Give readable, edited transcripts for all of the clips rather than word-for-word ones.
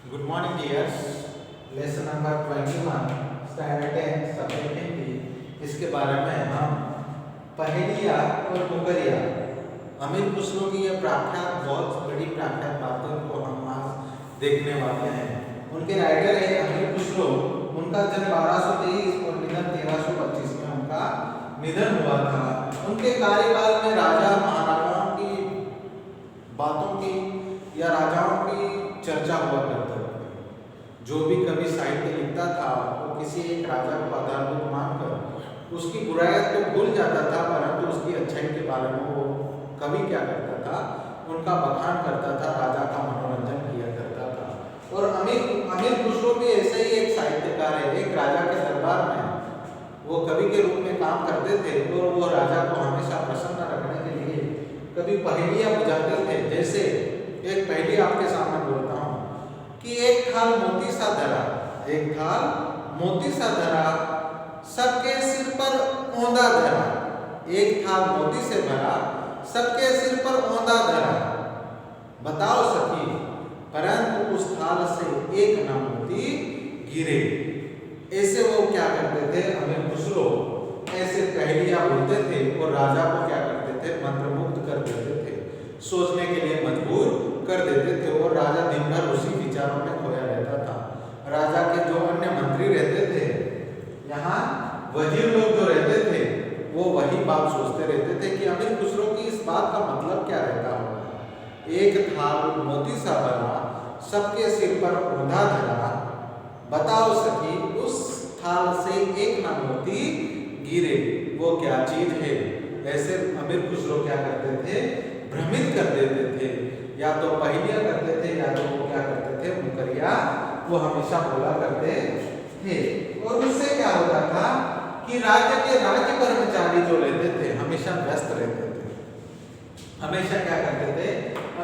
Good morning, dears. Lesson number 21, Standard 10, Subject Hindi. इसके बारे में हम पहेलिया और मुकरिया, अमीर खुसरो की यह प्रख्यात, बहुत बड़ी प्रख्यात बातों को हम आज देखने वाले हैं। उनके राइटर है अमीर खुसरो। उनका जन्म 1223 और निधन 1325 में उनका निधन हुआ था। उनके कार्यकाल में राजा महाराजाओं की बातों की या राजाओं की चर्चा हुआ करती। जो भी कवि साहित्य लिखता था वो किसी एक राजा को आधारभूत मानकर उसकी बुराई तो भूल जाता था, परंतु उसकी अच्छाई के बारे में वो कवि क्या करता था, उनका बखान करता था, राजा का मनोरंजन किया करता था। और अमीर खुसरो भी ऐसे ही एक साहित्यकार है। एक राजा के दरबार में वो कवि के रूप में काम करते थे और वो राजा को हमेशा प्रसन्न रखने के लिए कभी पहेलियां बुझाते थे। जैसे एक पहेली आपके सामने बोलता हूँ कि एक थाल मोती सा धरा, एक थाल मोती सा धरा, सबके सिर पर औंधा धरा। एक थाल मोती से भरा, सबके सिर पर औंधा धरा। बताओ सखी, परंतु उस थाल से एक न मोती गिरे। ऐसे वो क्या करते थे, अमीर खुसरो ऐसे पहेलियां बोलते थे और राजा को क्या करते थे, मंत्रमुग्ध कर देते थे, सोचने के लिए मजबूर कर देते थे। और राजा दिन भर उसी विचारों में खोया रहता था। राजा के जो अन्य मंत्री रहते थे, यहाँ वजीर लोग जो रहते थे, वो वही बात सोचते रहते थे कि अमीर खुसरो की इस बात का मतलब क्या रहता होगा। एक थाल मोती सा भरा, सबके सिर पर औंधा धरा। बताओ सखी, उस थाल से एक ना मोती गिरे, वो क्या चीज है। ऐसे अमीर खुसरो क्या करते थे, भ्रमित कर देते थे। या तो पहेलियां करते थे या तो वो क्या करते थे, मुकरिया वो हमेशा बोला करते थे। और उससे क्या होता था कि राज्य कर्मचारी जो रहते थे हमेशा व्यस्त रहते थे। हमेशा क्या करते थे,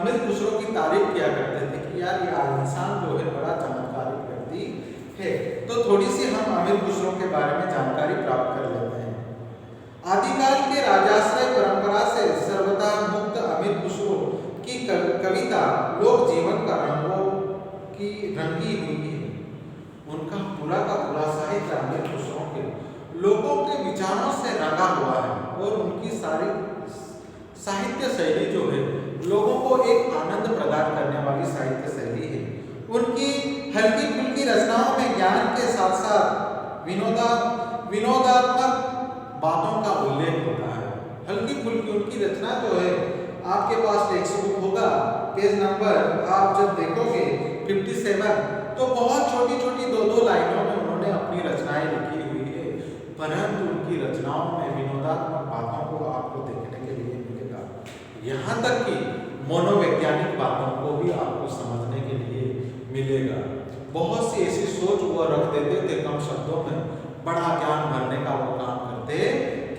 अमीर खुसरो की तारीफ किया करते थे कि यार ये इंसान जो है बड़ा चमत्कारी व्यक्ति है। तो थोड़ी सी हम अमीर खुसरो के बारे में जानकारी प्राप्त कर लेते हैं। आदिकाल के राजाश्रय परंपरा से सर्वथा मुक्त अमीर खुसरो की कविता लोक जीवन का रंगों की रंगी हुई है। उनका पूरा का पूरा साहित्य अमीर खुसरो के लोगों के विचारों से रंगा हुआ है। और उनकी सारी साहित्य शैली जो है लोगों को एक आनंद प्रदान करने वाली साहित्य शैली है। उनकी हल्की फुल्की रचनाओं में ज्ञान के साथ साथ विनोदात्मक बातों का उल्लेख होता है। हल्की फुल्की उनकी रचना जो है, आपके पास टेक्स्ट बुक होगा, पेज नंबर आप जब देखोगे 57, तो बहुत छोटी छोटी दो लाइनों में उन्होंने अपनी रचनाएं लिखी हुई है। परंतु उनकी रचनाओं में विनोदात्मक बातों को आपको देखने के लिए मिलेगा। यहाँ तक कि मनोवैज्ञानिक बातों को भी आपको समझने के लिए मिलेगा। बहुत सी ऐसी सोच वो रख देते थे, कम शब्दों में बड़ा ज्ञान भरने का वो काम करते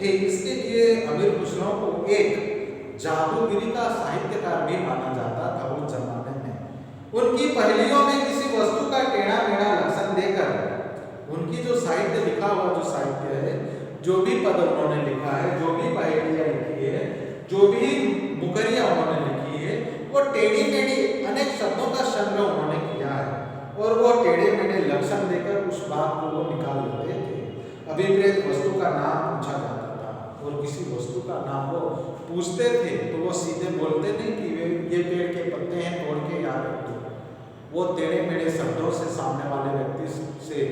थे। इसके लिए अमीर खुसरो को एक जादूगिरी का साहित्यकार भी माना जाता था उस जमाने में। उनकी पहेलियों में किसी वस्तु का टेढ़ा मेढ़ा लक्षण देकर उनकी जो साहित्य लिखा हुआ जो साहित्य है, जो भी पद उन्होंने लिखा है, जो भी पहेलियां लिखी है, जो भी मुकरिया उन्होंने लिखी है, वो टेढ़ी मेढ़ी अनेक शब्दों का संग्रह उन्होंने किया है। और वो टेढ़े मेढ़े लक्षण देकर उस बात को वो निकाल लेते थे। अभिप्रेत वस्तु का नाम पूछा जाता था और किसी वस्तु का नाम वो पूछते थे तो वो सीधे बोलते नहीं कि ये पेड़ के पत्ते हैं, तोड़ के याद रख दो। वो टेढ़े मेढ़े शब्दों से सामने वाले व्यक्ति से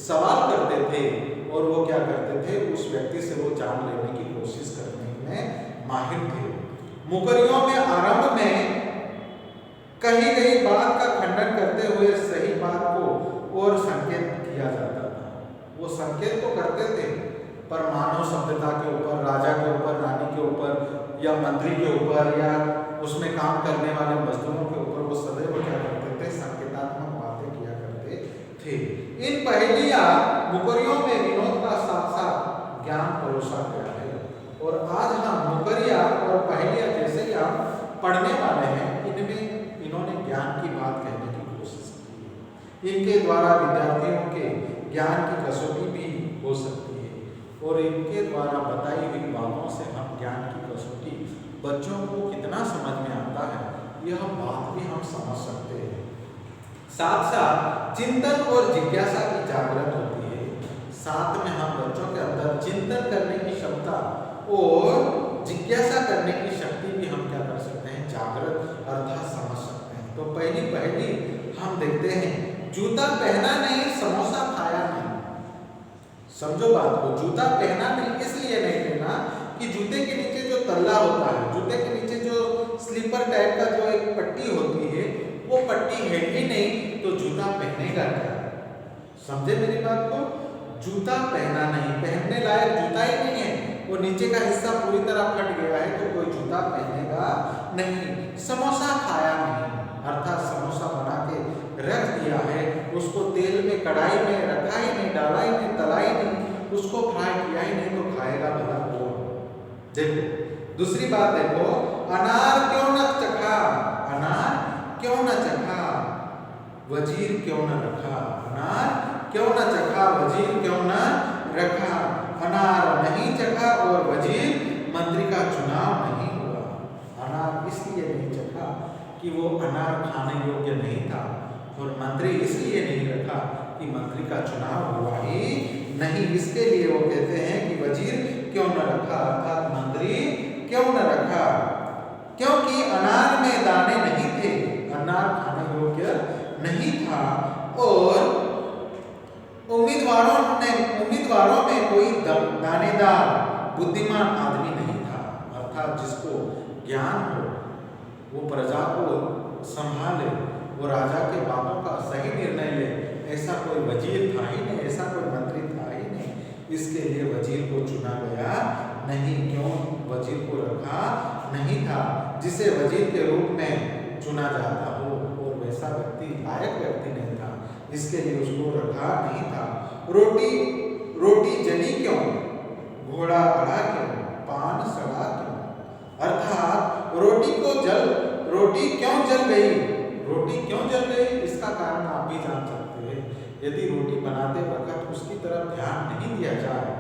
सवाल करते थे और वो क्या करते थे, उस व्यक्ति से वो जान लेने की कोशिश करने में माहिर थे। मुकरियों में आरंभ में कही गई बात का खंडन करते हुए सही बात को और संकेत किया जाता था। वो संकेत तो करते थे, पर मानव सभ्यता के ऊपर, राजा के ऊपर, रानी के ऊपर या मंत्री के ऊपर या उसमें काम करने वाले मजदूरों के ऊपर वो सदैव क्या करते थे, संकेतात्मक बातें किया करते थे। इन पहेलिया मुकरियों में विनोद का साथ साथ ज्ञान परोसा गया है। और आज हम मुकरिया और पहेलिया जैसे ही हम पढ़ने वाले हैं, इनमें इन्होंने ज्ञान की बात कहने की कोशिश की है। इनके द्वारा विद्यार्थियों के ज्ञान की कसौटी भी हो सकती है और इनके द्वारा बताई हुई बातों से हम ज्ञान की कसौटी बच्चों को कितना समझ में आता है, यह बात भी हम समझ सकते हैं। साथ साथ चिंतन और जिज्ञासा की जागृत होती है। साथ में हम बच्चों के अंदर चिंतन करने की क्षमता और जिज्ञासा करने की शक्ति भी हम क्या कर सकते हैं, जागृत अर्थात समझ सकते हैं। तो पहली हम देखते हैं, जूता पहना नहीं समोसा खाया नहीं। समझो बात को, जूता पहना नहीं इसलिए नहीं पहना कि जूते के नीचे जो तल्ला होता है, जूते के नीचे जो स्लीपर टाइप का जो एक पट्टी होती है, वो पट्टी है ही नहीं, तो जूता पहनेगा क्या? समझे मेरी बात को? जूता पहना नहीं, पहनने लायक जूता ही नहीं है, वो नीचे का हिस्सा पूरी तरह फट गया है, तो कोई जूता पहनेगा नहीं। समोसा खाया नहीं अर्थात समोसा बना के रख दिया है, उसको तेल में कढ़ाई में रखा ही नहीं, डाला ही नहीं, तला ही नहीं, उसको फ्राई किया ही नहीं, तो खाएगा भला कौन? देखो दूसरी बात देखो, अनार क्यों न चखा, अनार क्यों न चखा, वजीर क्यों न रखा, अनार क्यों न चखा, वजीर क्यों न रखा। अनार नहीं चखा और वजीर मंत्री का चुनाव नहीं हुआ। अनार इसलिए नहीं चखा कि वो अनार खाने योग्य नहीं था, और मंत्री इसलिए नहीं रखा कि मंत्री का चुनाव हुआ ही नहीं। इसके लिए वो कहते हैं कि वजीर क्यों न रखा अर्थात मंत्री क्यों न रखा, क्योंकि अनार में दाने नहीं थे, अनार खाने योग्य नहीं था, और उम्मीदवारों में कोई दानेदार बुद्धिमान आदमी नहीं था, अर्थात जिसको ज्ञान हो, वो प्रजा को संभाले, वो राजा के बातों का सही निर्णय ले, ऐसा कोई वजीर था ही नहीं, ऐसा कोई मंत्री था ही नहीं। इसके लिए वजीर को चुना गया नहीं। क्यों वजीर को रखा नहीं था? जिसे वजीर के रूप में चुना जाता हो, और वैसा व्यक्ति लायक व्यक्ति नहीं था, इसके लिए उसको रखा नहीं था। रोटी जली क्यों, घोड़ा अड़ा क्यों, पान सड़ा क्यों, अर्थात रोटी क्यों जल गई, रोटी क्यों जल गई, इसका कारण आप भी जान सकते हैं। यदि रोटी बनाते वक्त उसकी तरफ ध्यान नहीं दिया जाए,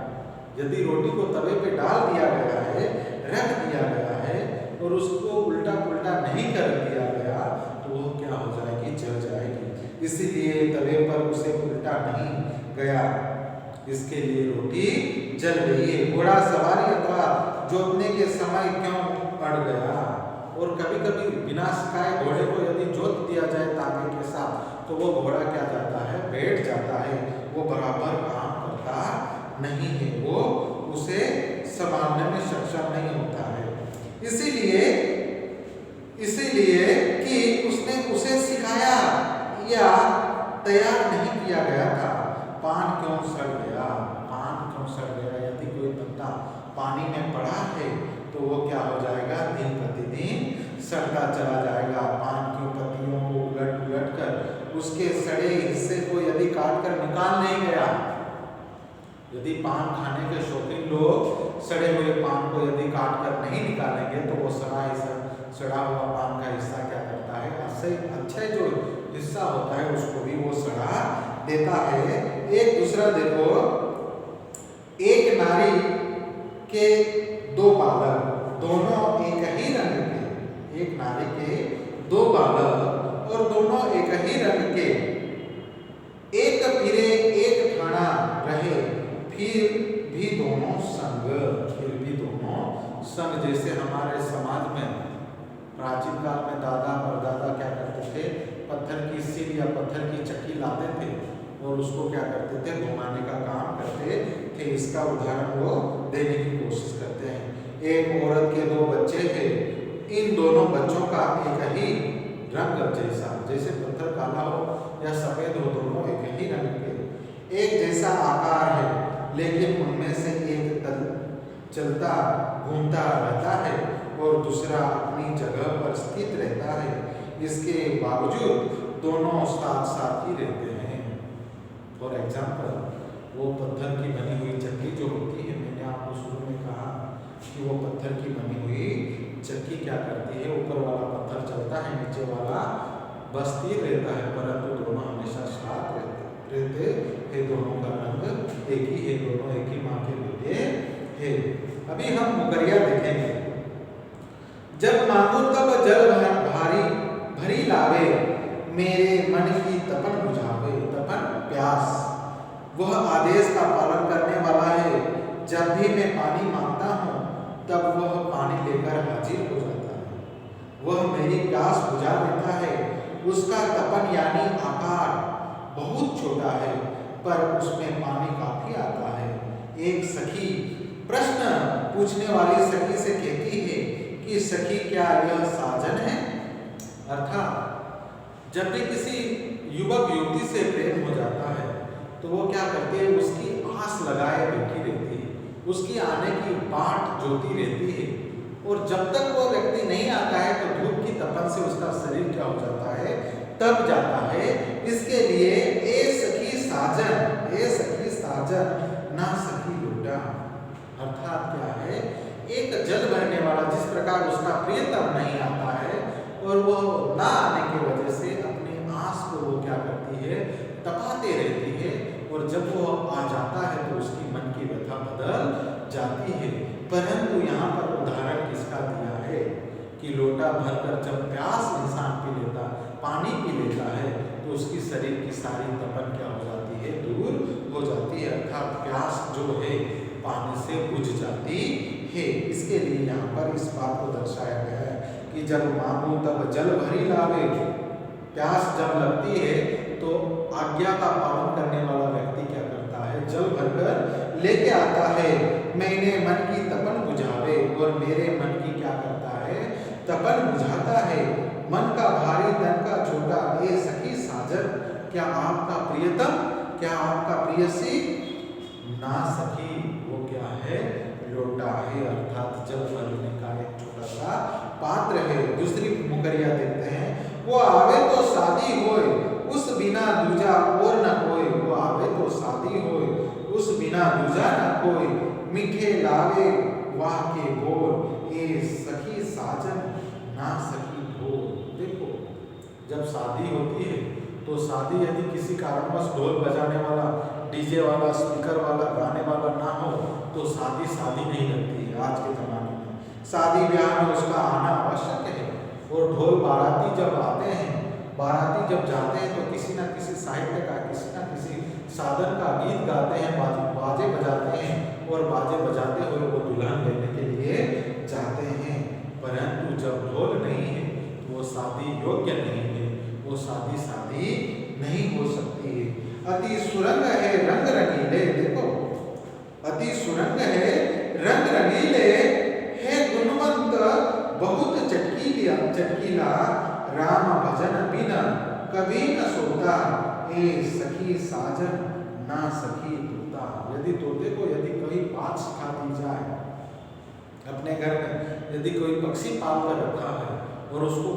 यदि रोटी को तवे पे डाल दिया गया है, रख दिया गया है, और उसको उल्टा पुल्टा नहीं कर दिया गया, तो वो क्या हो जाएगी, जल जाएगी। इसीलिए तवे पर उसे उल्टा नहीं गया, इसके लिए रोटी जल गई है। घोड़ा सवारी अथवा जोतने के समय क्यों अड़ गया, और कभी कभी बिना सिखाए घोड़े को यदि जोत दिया जाए तांगे के साथ, तो वो घोड़ा क्या जाता है, बैठ जाता है, वो बराबर काम करता नहीं है, वो उसे संभालने में सक्षम नहीं होता है। इसीलिए कि उसने उसे सिखाया या तैयार नहीं किया गया था। पान क्यों सड़ गया, पान क्यों सड़ गया, यदि कोई पत्ता पानी में पड़ा है तो वो क्या हो जाएगा, दिन प्रतिदिन सड़ता चला जाएगा। पान की पत्तियों को उलट कर उसके सड़े हिस्से को यदि काट कर निकाल नहीं गया, यदि पान खाने के शौकीन लोग सड़े हुए पान को यदि काट कर नहीं निकालेंगे, तो वो सड़ा हुआ पान का हिस्सा क्या करता है, अच्छा जो हिस्सा होता है उसको भी वो सड़ा देता है। एक दूसरा देखो, एक नारी के दो बालक, दोनों एक ही रंग के, एक नारी के दो बालक और दोनों एक ही रंग के, एक फिरे एक ठाना रहे, फिर भी दोनों संग। जैसे हमारे समाज में प्राचीन काल में दादा परदादा क्या करते थे, पत्थर की सील या पत्थर की चक्की लाते थे और उसको क्या करते थे, घुमाने का काम करते थे। इसका उदाहरण वो देने की कोशिश करते हैं। एक औरत के दो बच्चे थे, इन दोनों बच्चों का एक ही रंग जैसा, जैसे पत्थर काला हो या सफेद हो, दोनों एक ही रंग के, एक जैसा आकार है, लेकिन उनमें से एक चलता घूमता रहता है और दूसरा अपनी जगह पर स्थित रहता है। इसके बावजूद दोनों साथ साथ ही रहते हैं। फॉर एग्जाम्पल, वो पत्थर की बनी हुई चक्की जो होती है, मैंने आपको शुरू में कहा कि वो पत्थर की बनी हुई चक्की क्या करती है, ऊपर वाला पत्थर चलता है, नीचे वाला बस स्थिर रहता है, परंतु दोनों हमेशा साथ रहते हैं। दोनों का रंग एक ही है, दोनों एक ही माँ के बेटे हैं। अभी हम मुकरिया देखेंगे। जब मांगो तब जल भरी लावे, मेरे मन की तपन बुझावे। तपन प्यास, वह आदेश का पालन करने वाला है। जब भी मैं पानी मांगता हूँ तब वह पानी लेकर हाजिर हो जाता है। वह मेरी प्यास बुझा देता है। उसका तपन यानी आकार बहुत छोटा है पर उसमें पानी काफी आता है। एक सखी प्रश्न पूछने वाली सखी से कहती है कि सखी क्या यह साजन है? अर्थात जब भी किसी युवक युवती से प्रेम हो जाता है तो वो क्या करते हैं, उसकी आस लगाए बैठी रहती है, उसकी आने की बाट जोती रहती है। और जब तक वो व्यक्ति नहीं आता है तो धूप की तपन से उसका शरीर क्या हो जाता है, तप जाता है। इसके लिए ए सखी साजन ना सखी लोटा। अर्थात क्या है, एक जल भरने वाला जिस प्रकार उसका प्रियतम नहीं आता है और वह ना आने की वजह से अपनी आस को वो क्या करती है, तपाते रहती है। और जब वो आ जाता है तो उसकी मन की व्यथा बदल जाती है। परंतु यहाँ पर उदाहरण किसका दिया है कि लोटा भरकर जब प्यास इंसान पी लेता, पानी पी लेता है तो उसकी शरीर की सारी तपन क्या हो जाती है, दूर हो जाती है। अर्थात प्यास जो है पानी से बुझ जाती है। इसके लिए यहाँ पर इस बात को दर्शाया गया है कि जब मांगू तब जल भरी लावे। प्यास जब लगती है तो आज्ञा का पालन करने वाला व्यक्ति क्या करता है, जल भरकर लेके आता है। मैंने मन की तपन बुझावे, और मेरे मन की क्या करता है, तपन बुझाता है। मन का भारी तन का छोटा ए सखी साजन, क्या आपका प्रियतम, क्या आपका प्रियसी ना सखी वो क्या है, लोटा है। अर्थात जल भरने का एक छोटा सा पात्र है। दूसरी मुकरिया देखते हैं, वो आवे तो शादी होए उस बिना दूजा और न कोई। वो आवे तो शादी होए उस बिना दूजा न कोई। मीठे लावे वाह के बोल ए सखी साजन ना सखी ढोल। देखो जब शादी होती है तो शादी यदि किसी कारणवश ढोल बजाने वाला, डीजे वाला, स्पीकर वाला, गाने वाला ना हो तो शादी नहीं लगती है। आज के ज़माने में शादी ब्याह में उसका आना आवश्यक है। और ढोल बाराती जब आते हैं, बाराती जब जाते हैं तो किसी न किसी साहित्य का, किसी न किसी साधन का गीत गाते हैं, बाजे बजाते हैं और बाजे बजाते हुए वो दुल्हन लेने के लिए जाते हैं। परंतु जब ढोल नहीं है तो वो शादी योग्य नहीं है, वो शादी नहीं हो सकती है। अति सुरंग है रंग रंगीले, देखो अति सुरंग है रंग रंगीले, है गुणवंत बहुत चटकीला, राम भजन बिना कभी न सोता। ए सखी साजन ना सखी तोता। यदि तोते को यदि कोई बात सिखा दी जाए, अपने घर में यदि कोई पक्षी पाल कर रखा है और उसको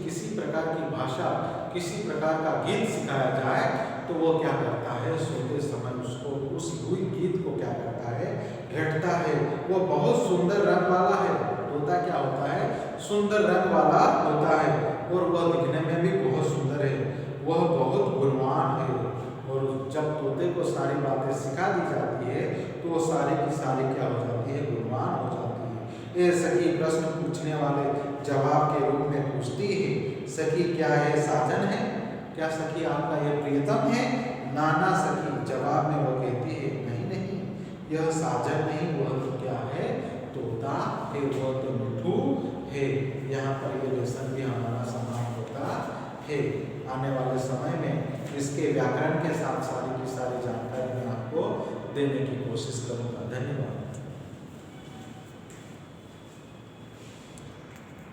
किसी प्रकार की भाषा, किसी प्रकार का गीत सिखाया जाए तो वो क्या करता है, सोते समय उसको उस हुई गीत को क्या करता है, रटता है। वो बहुत सुंदर रंग वाला है। तोता क्या होता है, सुंदर रंग वाला होता है और वह दिखने में भी बहुत सुंदर है, वह बहुत गुणवान है। और जब तोते को सारी बातें सिखा दी जाती है तो वो सारी की सारी क्या हो जाती है, गुणवान हो जाती है। ये सखी प्रश्न पूछने वाले जवाब के रूप में पूछती है, सखी क्या है, साजन है? क्या सखी आपका यह प्रियतम है? नाना सखी जवाब में वो कहती है, नहीं यह साजन नहीं, वह तो क्या है, तोता है, वह तो मिठू है। यहाँ पर ये लेसन भी हमारा समाप्त होता है। आने वाले समय में इसके व्याकरण के साथ सारी की सारी जानकारी मैं आपको देने की कोशिश करूँगा। धन्यवाद।